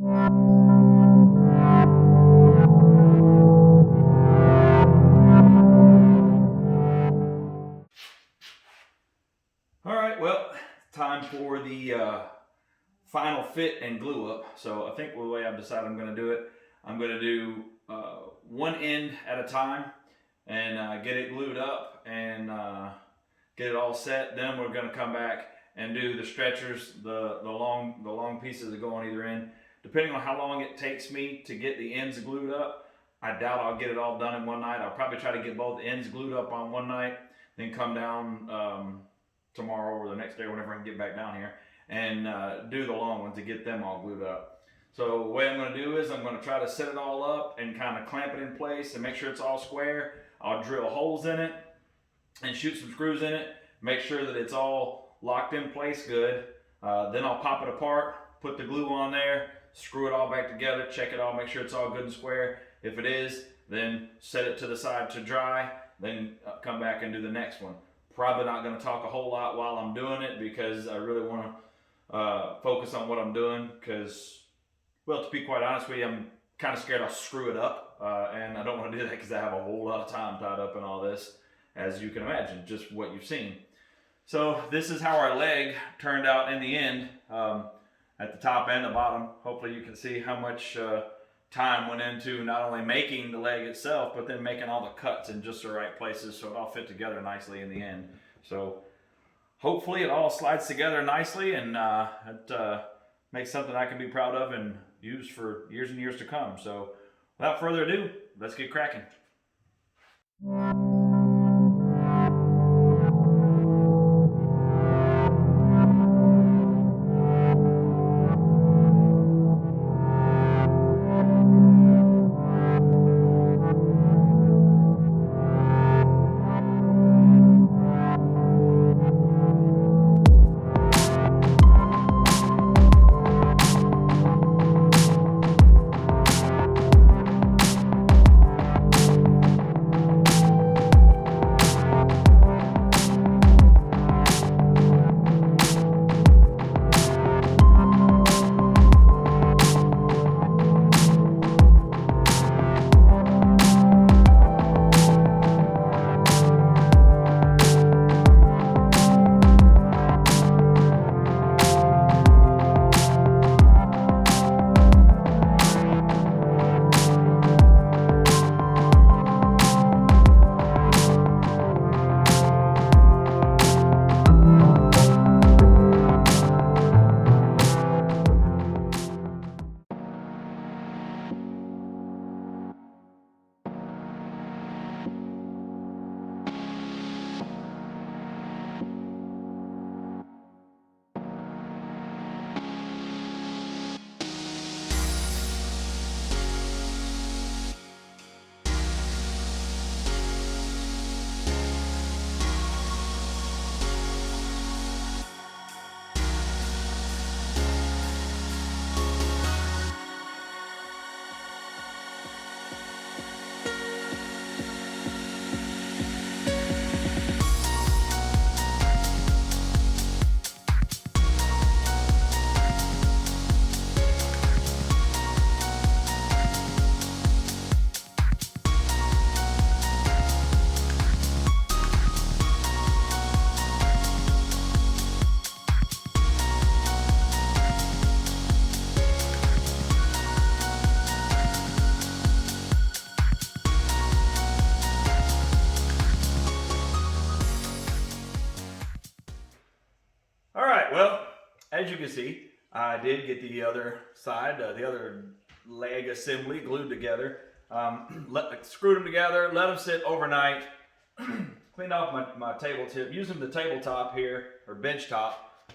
All right, well, time for the final fit and glue up. So I think the way I've decided I'm going to do it, I'm going to do one end at a time and get it glued up and get it all set. Then we're going to come back and do the stretchers, the long pieces that go on either end. Depending on how long it takes me to get the ends glued up, I doubt I'll get it all done in one night. I'll probably try to get both ends glued up on one night, then come down tomorrow or the next day, whenever I can get back down here, and do the long ones to get them all glued up. So the way I'm going to do is I'm going to try to set it all up and kind of clamp it in place and make sure it's all square. I'll drill holes in it and shoot some screws in it, make sure that it's all locked in place good. Then I'll pop it apart, put the glue on there, screw it all back together, check it all, make sure it's all good and square. If it is, then set it to the side to dry, then come back and do the next one. Probably not going to talk a whole lot while I'm doing it because I really want to focus on what I'm doing because, well, to be quite honest with you, I'm kind of scared I'll screw it up and I don't want to do that because I have a whole lot of time tied up in all this, as you can imagine, just what you've seen. So this is how our leg turned out in the end, at the top and the bottom. Hopefully you can see how much time went into not only making the leg itself, but then making all the cuts in just the right places so it all fit together nicely in the end. So hopefully it all slides together nicely and it makes something I can be proud of and use for years and years to come. So without further ado, let's get cracking. Well, as you can see, I did get the other side, the other leg assembly glued together. Screwed them together, let them sit overnight, cleaned off my table tip, using the tabletop here, or bench top,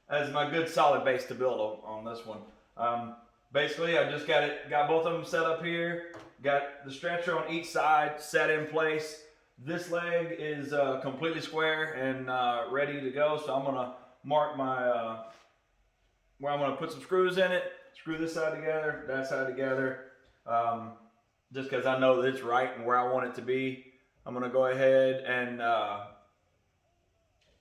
as my good solid base to build on this one. Basically, I just got both of them set up here, got the stretcher on each side set in place. This leg is completely square and ready to go, so I'm gonna mark my where I'm gonna put some screws in it, screw this side together, that side together, just because I know that it's right and where I want it to be. I'm gonna go ahead and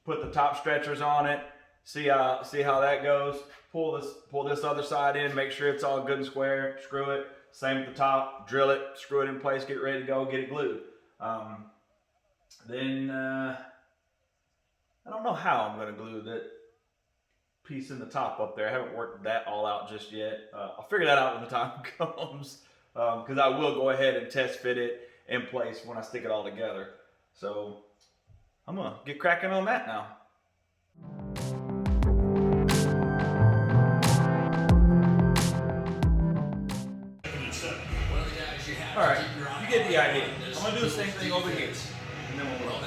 put the top stretchers on it, see how that goes. Pull this other side in, make sure it's all good and square. Screw it. Same at the top. Drill it, screw it in place, get it ready to go, get it glued. Then I don't know how I'm going to glue that piece in the top up there. I haven't worked that all out just yet. I'll figure that out when the time comes, because I will go ahead and test fit it in place when I stick it all together. So I'm going to get cracking on that now. All right, you get the idea. I'm going to do the same thing over here, and then we'll roll.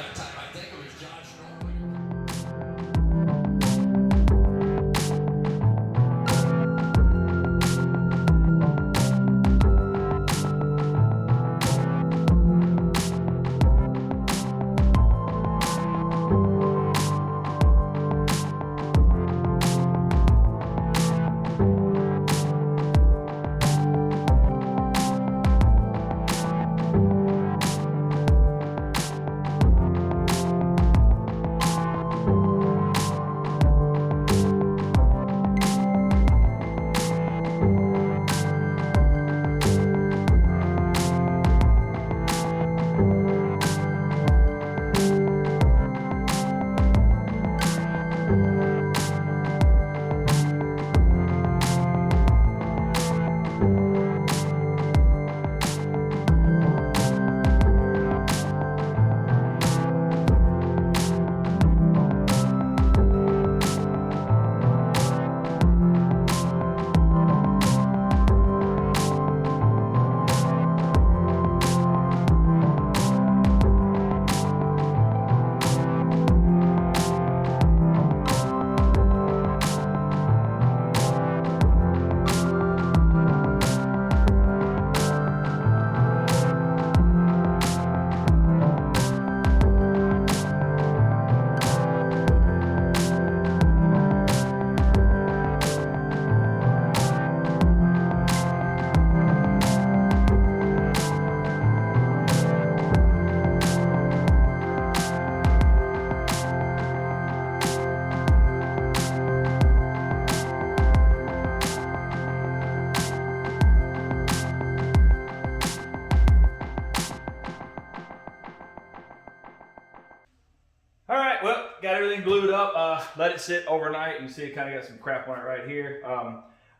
All right, well, got everything glued up. Let it sit overnight. You can see it kind of got some crap on it right here.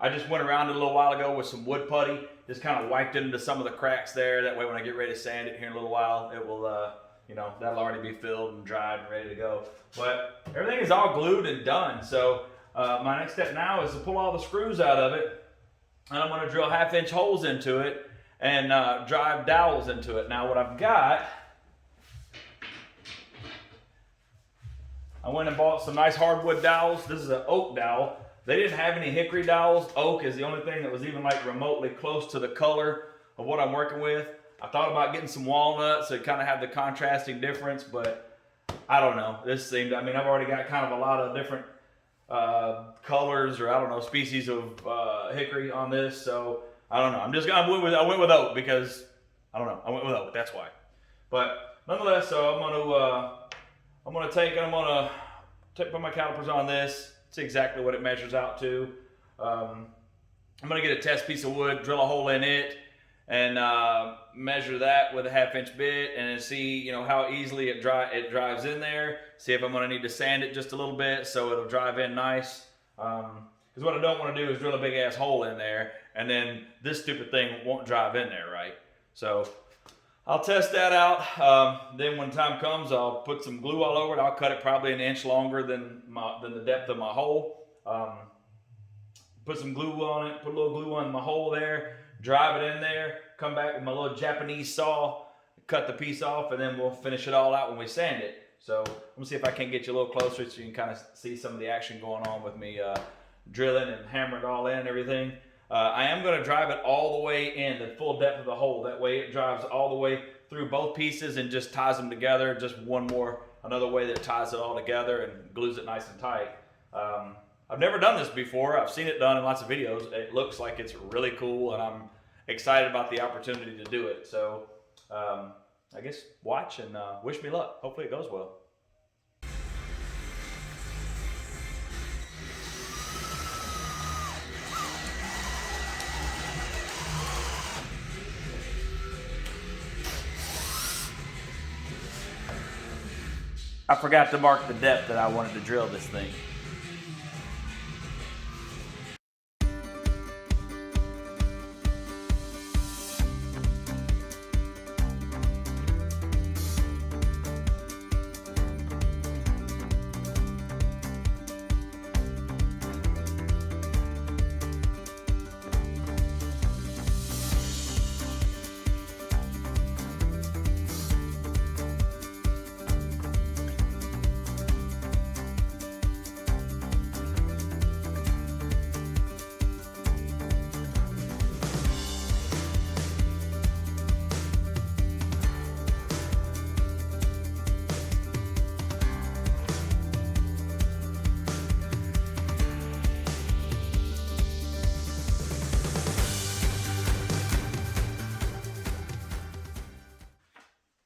I just went around it a little while ago with some wood putty. Just kind of wiped it into some of the cracks there. That way when I get ready to sand it here in a little while, it will, you know, that'll already be filled and dried and ready to go. But everything is all glued and done. So my next step now is to pull all the screws out of it. And I'm going to drill 1/2-inch holes into it and drive dowels into it. Now what I've got, I went and bought some nice hardwood dowels. This is an oak dowel. They didn't have any hickory dowels. Oak is the only thing that was even like remotely close to the color of what I'm working with. I thought about getting some walnuts to kind of have the contrasting difference, but I don't know. This seemed, I mean, I've already got kind of a lot of different colors or I don't know, species of hickory on this. So I don't know. I went with oak because I don't know. I went with oak. That's why. But nonetheless, so I'm gonna put my calipers on this. See exactly what it measures out to. I'm gonna get a test piece of wood, drill a hole in it, and measure that with a 1/2-inch bit, and then see, you know, how easily it drives in there. See if I'm gonna need to sand it just a little bit so it'll drive in nice. Because what I don't want to do is drill a big ass hole in there, and then this stupid thing won't drive in there, right? So I'll test that out. Then when time comes, I'll put some glue all over it. I'll cut it probably 1 inch longer than the depth of my hole. Put some glue on it, put a little glue on my hole there, drive it in there, come back with my little Japanese saw, cut the piece off, and then we'll finish it all out when we sand it. So I'm gonna see if I can get you a little closer so you can kind of see some of the action going on with me drilling and hammering it all in and everything. I am going to drive it all the way in, the full depth of the hole. That way it drives all the way through both pieces and just ties them together. Just another way that ties it all together and glues it nice and tight. I've never done this before. I've seen it done in lots of videos. It looks like it's really cool, and I'm excited about the opportunity to do it. So I guess watch and wish me luck. Hopefully it goes well. I forgot to mark the depth that I wanted to drill this thing.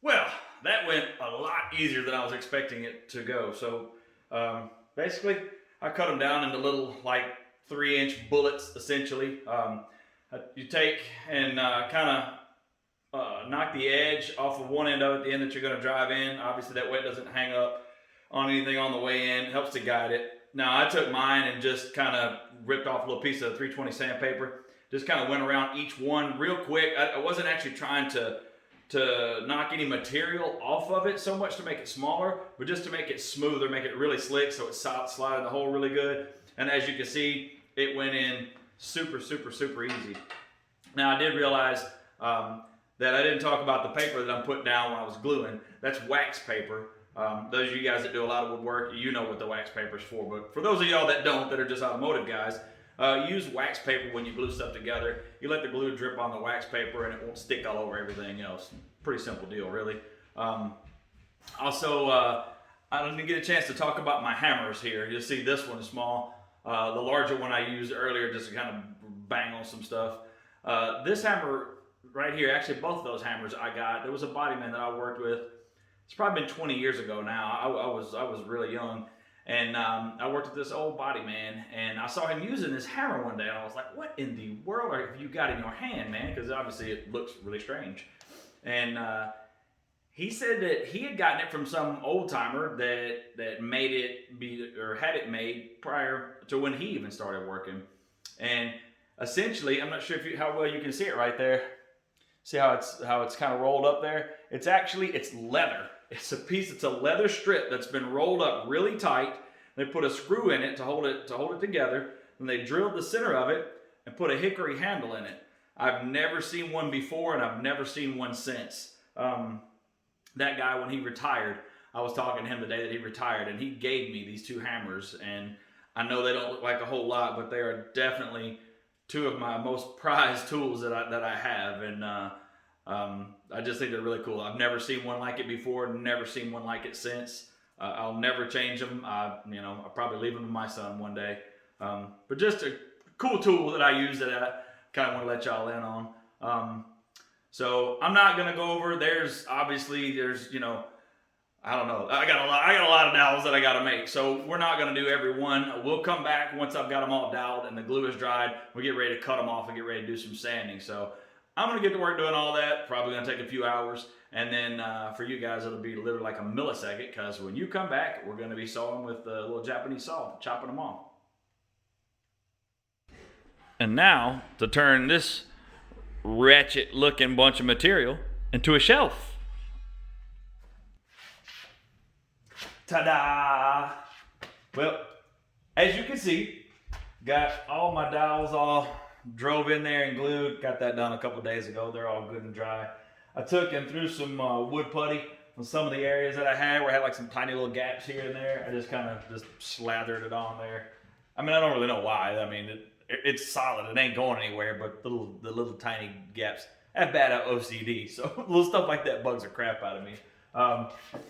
Well, that went a lot easier than I was expecting it to go. So basically, I cut them down into little like 3-inch bullets, essentially. You take and kind of knock the edge off of one end of it, the end that you're going to drive in. Obviously, that way it doesn't hang up on anything on the way in. It helps to guide it. Now, I took mine and just kind of ripped off a little piece of 320 sandpaper. Just kind of went around each one real quick. I wasn't actually trying to knock any material off of it so much to make it smaller, but just to make it smoother, make it really slick so it slided the hole really good. And as you can see, it went in super, super, super easy. Now I did realize that I didn't talk about the paper that I'm putting down when I was gluing. That's wax paper. Those of you guys that do a lot of woodwork, you know what the wax paper is for. But for those of y'all that don't, that are just automotive guys, use wax paper when you glue stuff together. You let the glue drip on the wax paper and it won't stick all over everything else. Pretty simple deal, really. Also, I didn't get a chance to talk about my hammers here. You'll see this one is small. The larger one I used earlier just to kind of bang on some stuff. This hammer right here, actually both of those hammers I got, there was a bodyman that I worked with. It's probably been 20 years ago now. I was really young. And I worked with this old body man, and I saw him using this hammer one day, and I was like, what in the world have you got in your hand, man? Because obviously it looks really strange. And he said that he had gotten it from some old timer that made it be, or had it made prior to when he even started working. And essentially, I'm not sure how well you can see it right there. See how it's kind of rolled up there? It's leather. It's a leather strip that's been rolled up really tight. They put a screw in it to hold it together, and they drilled the center of it and put a hickory handle in it. I've never seen one before, and I've never seen one since. That guy, when he retired, I was talking to him the day that he retired, and he gave me these two hammers. And I know they don't look like a whole lot, but they are definitely two of my most prized tools that I have. And I just think they're really cool. I've never seen one like it before, never seen one like it since. I'll never change them. I'll probably leave them to my son one day. But just a cool tool that I use that I kind of want to let y'all in on. So I'm not gonna go over. There's I don't know. I got a lot of dowels that I got to make. So we're not gonna do every one. We'll come back once I've got them all doweled and the glue is dried. We'll get ready to cut them off and get ready to do some sanding. So I'm gonna get to work doing all that. Probably gonna take a few hours. And then for you guys, it'll be literally like a millisecond, because when you come back, we're gonna be sawing with a little Japanese saw, chopping them off. And now, to turn this wretched looking bunch of material into a shelf. Ta-da! Well, as you can see, got all my dowels all drove in there and glued. Got that done a couple days ago. They're all good and dry. I took and threw some wood putty on some of the areas that I had where I had like some tiny little gaps here and there. I just kind of slathered it on there. I mean, I don't really know why. I mean, it's solid. It ain't going anywhere, but the little tiny gaps. I have bad OCD, so little stuff like that bugs the crap out of me.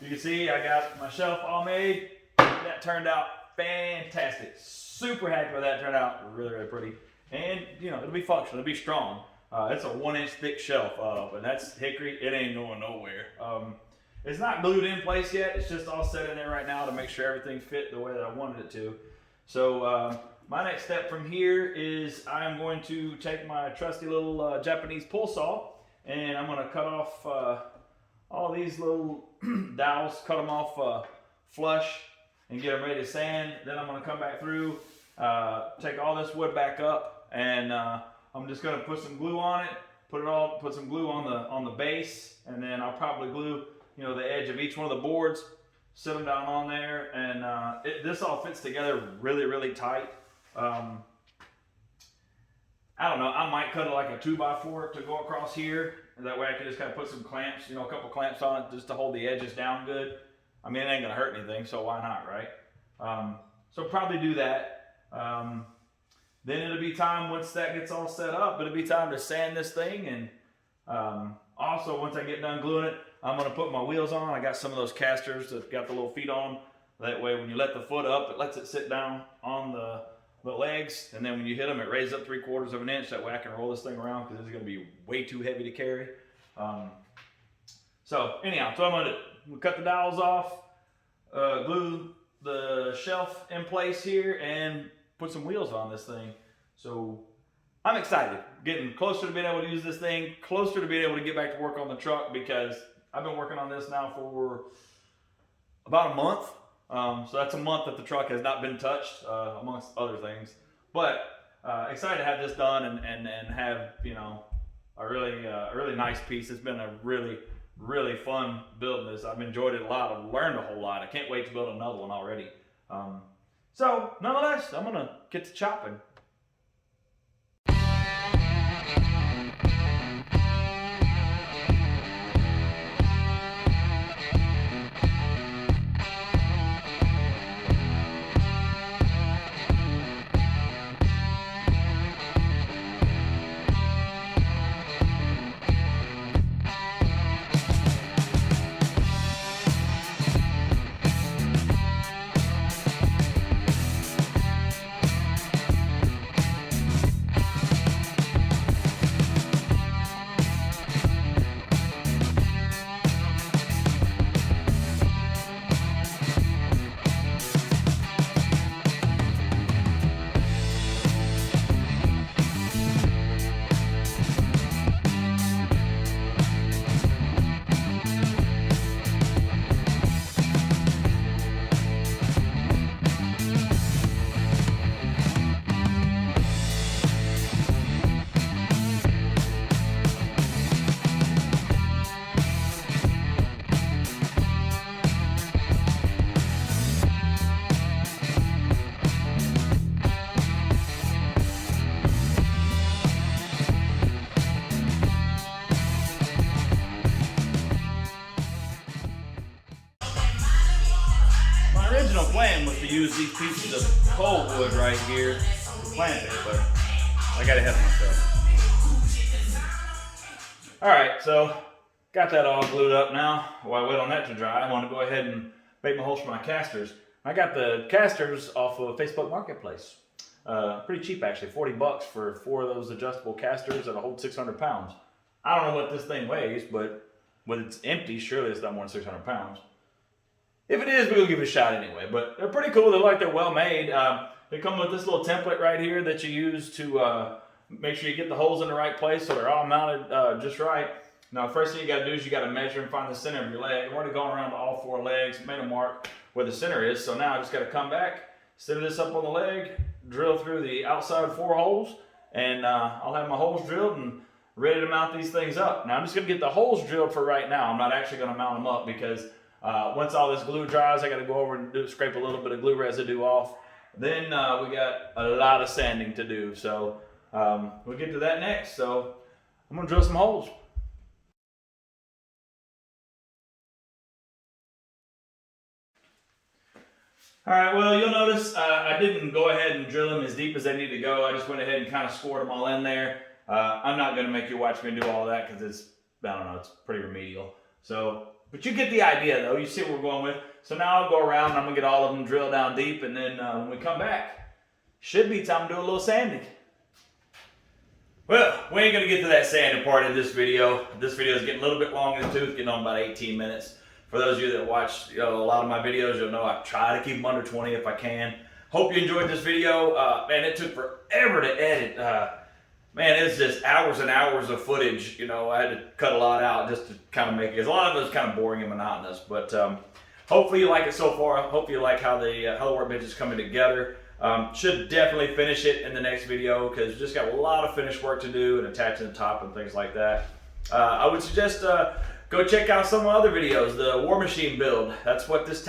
You can see I got my shelf all made. That turned out fantastic. Super happy with that. Turned out really, really pretty. And, it'll be functional. It'll be strong. It's a 1-inch thick shelf, and that's hickory. It ain't going nowhere. It's not glued in place yet. It's just all set in there right now to make sure everything fit the way that I wanted it to. So my next step from here is I'm going to take my trusty little Japanese pull saw, and I'm going to cut off all these little dowels, cut them off flush and get them ready to sand. Then I'm gonna come back through, take all this wood back up, and I'm just gonna put some glue on it, put some glue on the base, and then I'll probably glue, you know, the edge of each one of the boards, sit them down on there, and this all fits together really, really tight. I don't know, I might cut it like a 2x4 to go across here, and that way I can just kind of put some clamps, you know, a couple clamps on it just to hold the edges down good. I mean, it ain't gonna hurt anything, so why not, right? So probably do that. Then it'll be time, once that gets all set up, it'll be time to sand this thing. And also, once I get done gluing it, I'm gonna put my wheels on. I got some of those casters that got the little feet on them. That way, when you let the foot up, it lets it sit down on the legs, and then when you hit them, it raises up 3/4 of an inch. That way I can roll this thing around, because it's gonna be way too heavy to carry. So anyhow, so I'm gonna cut the dowels off, glue the shelf in place here, and put some wheels on this thing. So I'm excited, getting closer to being able to use this thing, closer to being able to get back to work on the truck, because I've been working on this now for about a month. So that's a month that the truck has not been touched, amongst other things. But excited to have this done and have, you know, a really nice piece. It's been a really fun building this. I've enjoyed it a lot. I've learned a whole lot. I can't wait to build another one already. So nonetheless, I'm gonna get to chopping. Original plan was to use these pieces of pole wood right here to plant it, but I got ahead of myself. Alright, so got that all glued up now. While I wait on that to dry, I want to go ahead and make my holes for my casters. I got the casters off of Facebook Marketplace. Pretty cheap actually, 40 bucks for 4 of those adjustable casters that'll hold 600 pounds. I don't know what this thing weighs, but when it's empty, surely it's not more than 600 pounds. If it is, we'll give it a shot anyway. But they're pretty cool. They're well made. They come with this little template right here that you use to make sure you get the holes in the right place so they're all mounted just right. Now, first thing you got to do is you got to measure and find the center of your leg. I've already gone around to all 4 legs, made a mark where the center is. So now I just got to come back, center this up on the leg, drill through the outside 4 holes, and I'll have my holes drilled and ready to mount these things up. Now, I'm just going to get the holes drilled for right now. I'm not actually going to mount them up because once all this glue dries, I got to go over and scrape a little bit of glue residue off. Then we got a lot of sanding to do. So we'll get to that next. So I'm going to drill some holes. All right, well, you'll notice I didn't go ahead and drill them as deep as they need to go. I just went ahead and kind of scored them all in there. I'm not going to make you watch me do all that because it's, I don't know, it's pretty remedial. So, but you get the idea though. You see what we're going with. So now I'll go around and I'm going to get all of them drilled down deep, and then when we come back, should be time to do a little sanding. Well, we ain't going to get to that sanding part of this video. This video is getting a little bit long in the tooth, getting on about 18 minutes. For those of you that watch a lot of my videos, you'll know I try to keep them under 20 if I can. Hope you enjoyed this video. Man, it took forever to edit. Man, it's just hours and hours of footage. You know, I had to cut a lot out just to kind of make it. A lot of it was kind of boring and monotonous. But hopefully you like it so far. Hopefully you like how the workbench is coming together. Should definitely finish it in the next video because we just got a lot of finished work to do and attaching the top and things like that. I would suggest go check out some other videos. The War Machine build. That's what this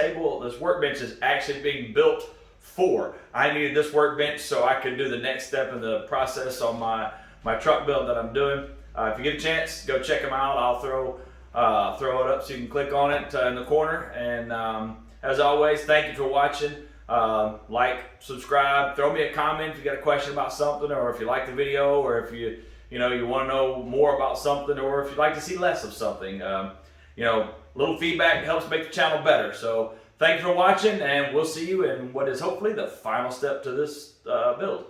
workbench is actually being built for. I needed this workbench so I could do the next step in the process on my truck build that I'm doing. If you get a chance, go check them out. I'll throw it up so you can click on it in the corner. And as always, thank you for watching. Like, subscribe, throw me a comment if you got a question about something, or if you like the video, or if you want to know more about something, or if you'd like to see less of something. Little feedback helps make the channel better. So thank you for watching, and we'll see you in what is hopefully the final step to this build.